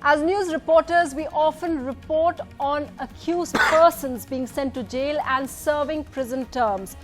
As news reporters, we often report on accused persons being sent to jail and serving prison terms.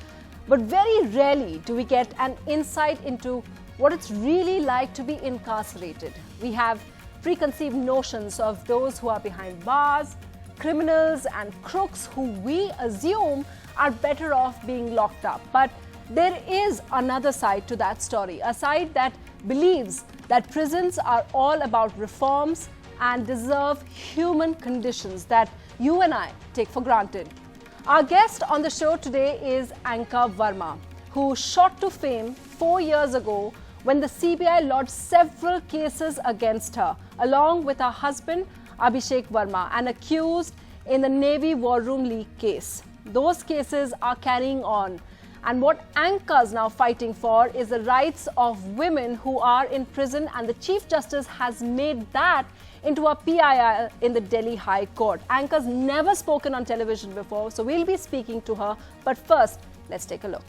But very rarely do we get an insight into what it's really like to be incarcerated. We have preconceived notions of those who are behind bars, criminals and crooks who we assume are better off being locked up. But there is another side to that story, a side that believes that prisons are all about reforms and deserve human conditions that you and I take for granted. Our guest on the show today is Anca Verma, who shot to fame 4 years ago when the CBI lodged several cases against her, along with her husband Abhishek Verma, and accused in the Navy War Room leak case. Those cases are carrying on. And what Anca is now fighting for is the rights of women who are in prison, and the Chief Justice has made that into a PIL in the Delhi High Court. Anca's never spoken on television before, so we'll be speaking to her. But first, let's take a look.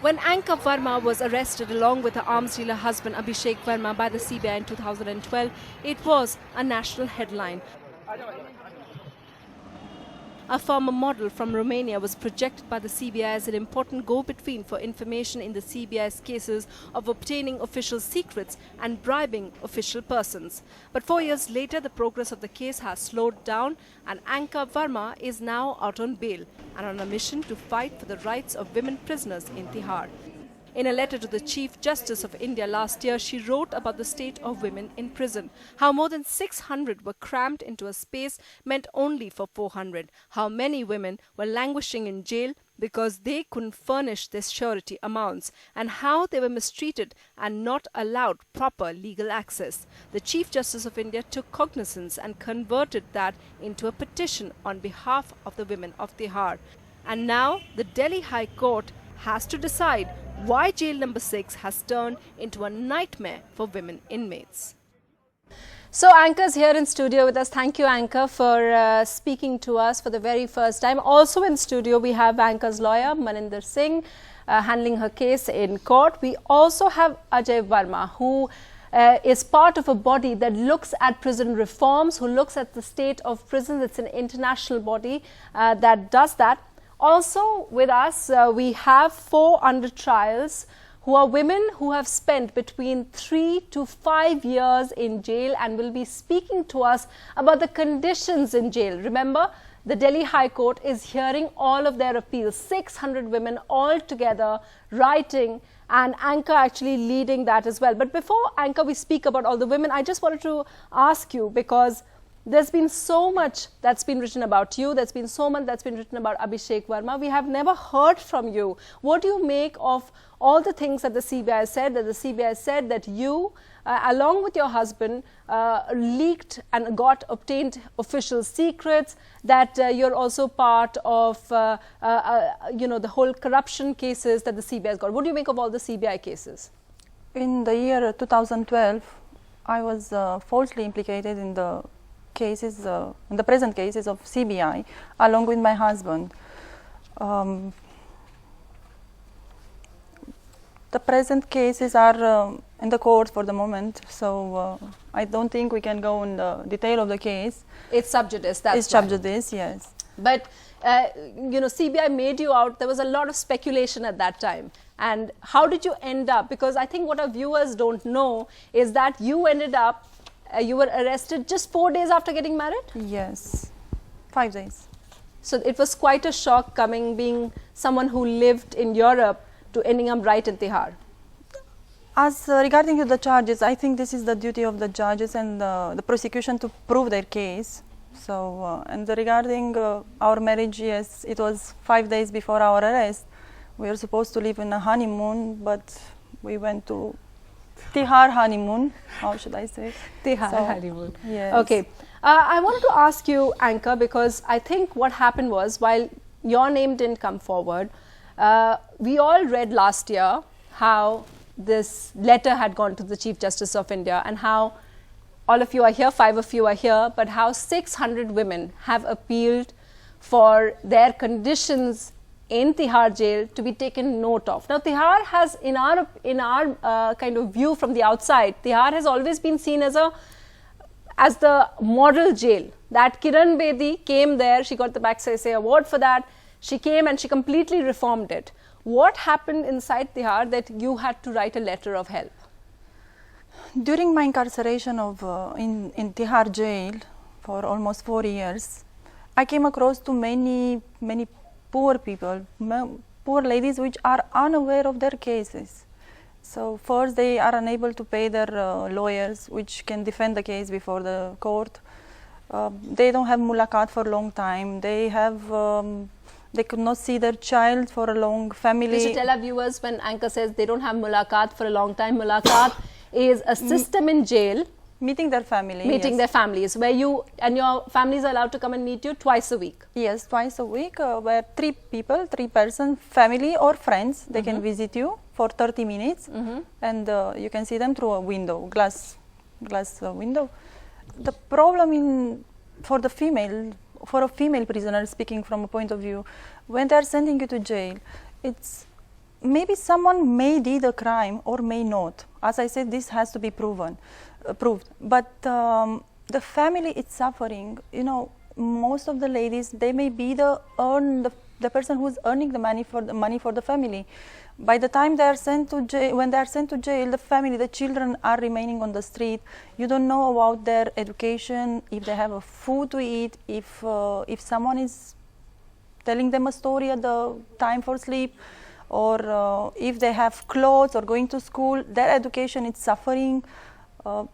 When Anca Verma was arrested along with her arms dealer husband Abhishek Verma by the CBI in 2012, it was a national headline. A former model from Romania was projected by the CBI as an important go-between for information in the CBI's cases of obtaining official secrets and bribing official persons. But 4 years later, the progress of the case has slowed down, and Anca Verma is now out on bail and on a mission to fight for the rights of women prisoners in Tihar. In a letter to the Chief Justice of India last year, she wrote about the state of women in prison, how more than 600 were crammed into a space meant only for 400, how many women were languishing in jail because they couldn't furnish their surety amounts, and how they were mistreated and not allowed proper legal access. The Chief Justice of India took cognizance and converted that into a petition on behalf of the women of Tihar. And now the Delhi High Court has to decide why jail number 6 has turned into a nightmare for women inmates. So Anca's here in studio with us. Thank you, Anca, for speaking to us for the very first time. Also in studio, we have Anca's lawyer, Maninder Singh, handling her case in court. We also have Ajay Verma, who is part of a body that looks at prison reforms, who looks at the state of prisons. It's an international body that does that. Also with us, we have 4 under trials who are women who have spent between 3 to 5 years in jail and will be speaking to us about the conditions in jail. Remember, the Delhi High Court is hearing all of their appeals, 600 women all together writing, and Anca actually leading that as well. But before, Anca, we speak about all the women, I just wanted to ask you, because there's been so much that's been written about you, there's been so much that's been written about Abhishek Verma. We have never heard from you. What do you make of all the things that the CBI said, that you, along with your husband, leaked and obtained official secrets, that you're also part of, the whole corruption cases that the CBI has got. What do you make of all the CBI cases? In the year 2012, I was falsely implicated in the cases, in the present cases of CBI, along with my husband. The present cases are in the court for the moment, so I don't think we can go in the detail of the case. It's sub judice, that's It's sub judice, yes. But, CBI made you out. There was a lot of speculation at that time. And how did you end up? Because I think what our viewers don't know is that you ended up you were arrested just 4 days after getting married? Yes, 5 days. So it was quite a shock being someone who lived in Europe to ending up right in Tihar. As regarding the charges, I think this is the duty of the judges and the prosecution to prove their case. So, and regarding our marriage, yes, it was 5 days before our arrest. We were supposed to live in a honeymoon, but we went to Tihar honeymoon, how should I say? Tihar honeymoon. Yes. Okay. I wanted to ask you, Anca, because I think what happened was, while your name didn't come forward, we all read last year how this letter had gone to the Chief Justice of India, and how all of you are here, 5 of you are here, but how 600 women have appealed for their conditions in Tihar jail to be taken note of. Now, Tihar has, in our kind of view from the outside, Tihar has always been seen as the model jail. That Kiran Bedi came there, she got the Magsaysay award for that. She came and she completely reformed it. What happened inside Tihar that you had to write a letter of help? During my incarceration in Tihar jail for almost 4 years, I came across to many poor people, poor ladies which are unaware of their cases. So first they are unable to pay their lawyers which can defend the case before the court. They don't have mulakat for a long time. They could not see their child for a long family. We should tell our viewers, when Anca says they don't have mulakat for a long time, mulakat is a system in jail. Meeting their family. Meeting their families, where you and your families are allowed to come and meet you twice a week. Yes, twice a week, where three person, family or friends, they can visit you for 30 minutes and you can see them through a window, glass window. The problem for a female prisoner, speaking from a point of view, when they are sending you to jail, it's maybe someone may did a crime or may not. As I said, this has to be proved. But the family is suffering. You know, most of the ladies, they may be the person who is earning the money for the family. By the time they are sent to jail, when they are sent to jail, the children are remaining on the street. You don't know about their education, if they have a food to eat, if someone is telling them a story at the time for sleep, or if they have clothes or going to school. Their education is suffering.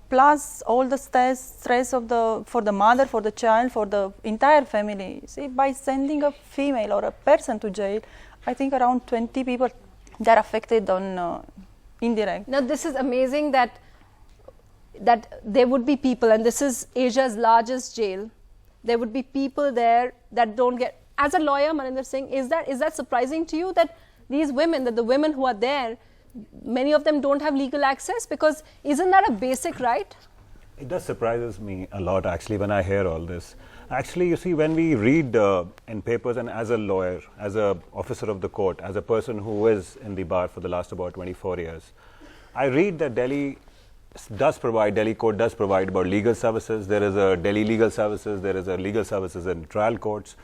Plus all the stress for the mother, for the child, for the entire family. See, by sending a female or a person to jail, I think around 20 people, they are affected on indirect. Now, this is amazing that there would be people, and this is Asia's largest jail. There would be people there that don't get. As a lawyer, Maninder Singh, is that surprising to you that these women, that the women who are there, many of them don't have legal access? Because isn't that a basic right? It does surprises me a lot actually when I hear all this. Actually, you see, when we read in papers, and as a lawyer, as an officer of the court, as a person who is in the bar for the last about 24 years, I read that Delhi court does provide about legal services. There is a Delhi legal services, there is a legal services in trial courts.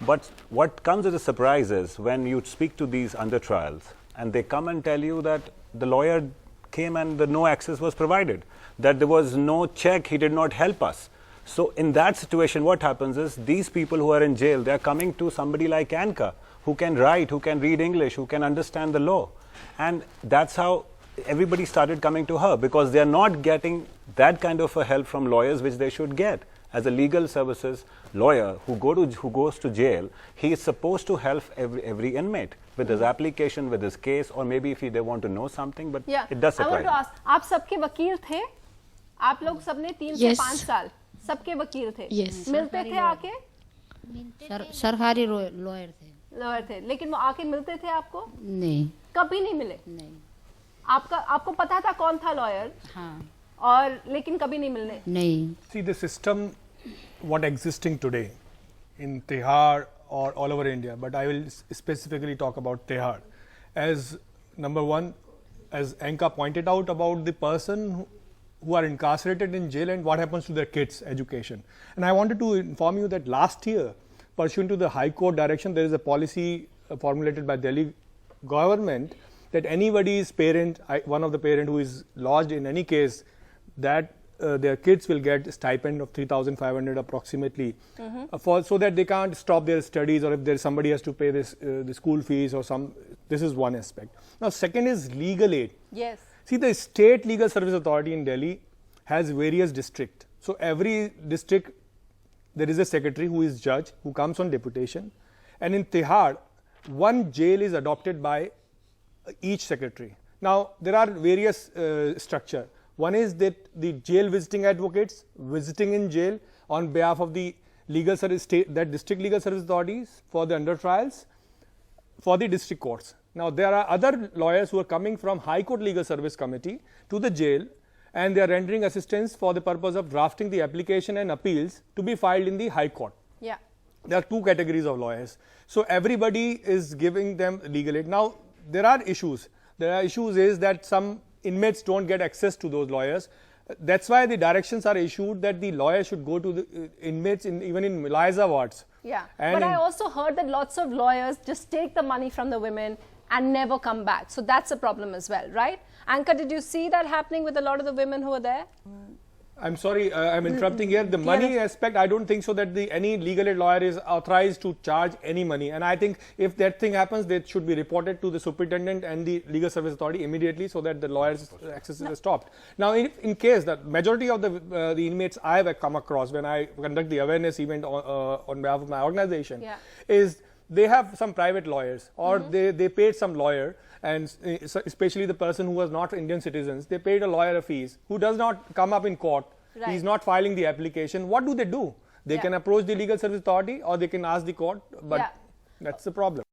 But what comes as a surprise is when you speak to these under trials, and they come and tell you that the lawyer came and no access was provided, that there was no check, he did not help us. So in that situation, what happens is these people who are in jail, they are coming to somebody like Anca, who can write, who can read English, who can understand the law. And that's how everybody started coming to her, because they are not getting that kind of a help from lawyers which they should get. As a legal services lawyer who goes to jail, he is supposed to help every inmate with his application, with his case, or maybe if they want to know something, but it does surprise me. I want to ask, आप सबके वकील थे? आप लोग सबने 3 से 5 साल सबके वकील थे? मिलते थे आके? सरकारी लॉयर थे, लेकिन वो आके मिलते थे आपको? नहीं, कभी नहीं मिले? नहीं। आपको पता था कौन था लॉयर? हाँ। और लेकिन कभी नहीं मिलने? नहीं। See, the system what existing today in Tihar or all over India, but I will specifically talk about Tihar. As number one, as Anca pointed out about the person who are incarcerated in jail and what happens to their kids' education. And I wanted to inform you that last year, pursuant to the High Court direction, there is a policy formulated by Delhi government that anybody's parent, one of the parent who is lodged in any case, that their kids will get a stipend of 3,500 approximately, so that they can't stop their studies, or if there somebody has to pay the school fees or some. This is one aspect. Now, second is legal aid. Yes. See, the State Legal Service Authority in Delhi has various districts. So every district, there is a secretary who is judge, who comes on deputation, and in Tihar, one jail is adopted by each secretary. Now, there are various structure. One is that the jail visiting advocates visiting in jail on behalf of the legal service district legal service authorities for the under trials for the district courts. Now, there are other lawyers who are coming from High Court Legal Service Committee to the jail, and they are rendering assistance for the purpose of drafting the application and appeals to be filed in the High Court. Yeah. there are two categories of lawyers. So everybody is giving them legal aid. Now, there are issues. There are issues is that some inmates don't get access to those lawyers. That's why the directions are issued that the lawyer should go to the inmates even in Muliza wards. Yeah, And but I also heard that lots of lawyers just take the money from the women and never come back. So that's a problem as well, right? Anca, did you see that happening with a lot of the women who were there? I'm sorry, I'm interrupting here. The money aspect, I don't think so that any legal aid lawyer is authorized to charge any money. And I think if that thing happens, that should be reported to the superintendent and the legal service authority immediately so that the lawyer's access is stopped. Now, in case that majority of the inmates I have come across when I conduct the awareness event on behalf of my organization is they have some private lawyers or they paid some lawyer, and especially the person who was not Indian citizens, they paid a lawyer a fees who does not come up in court. Right. He's not filing the application. What do? They can approach the legal service authority or they can ask the court, but that's the problem.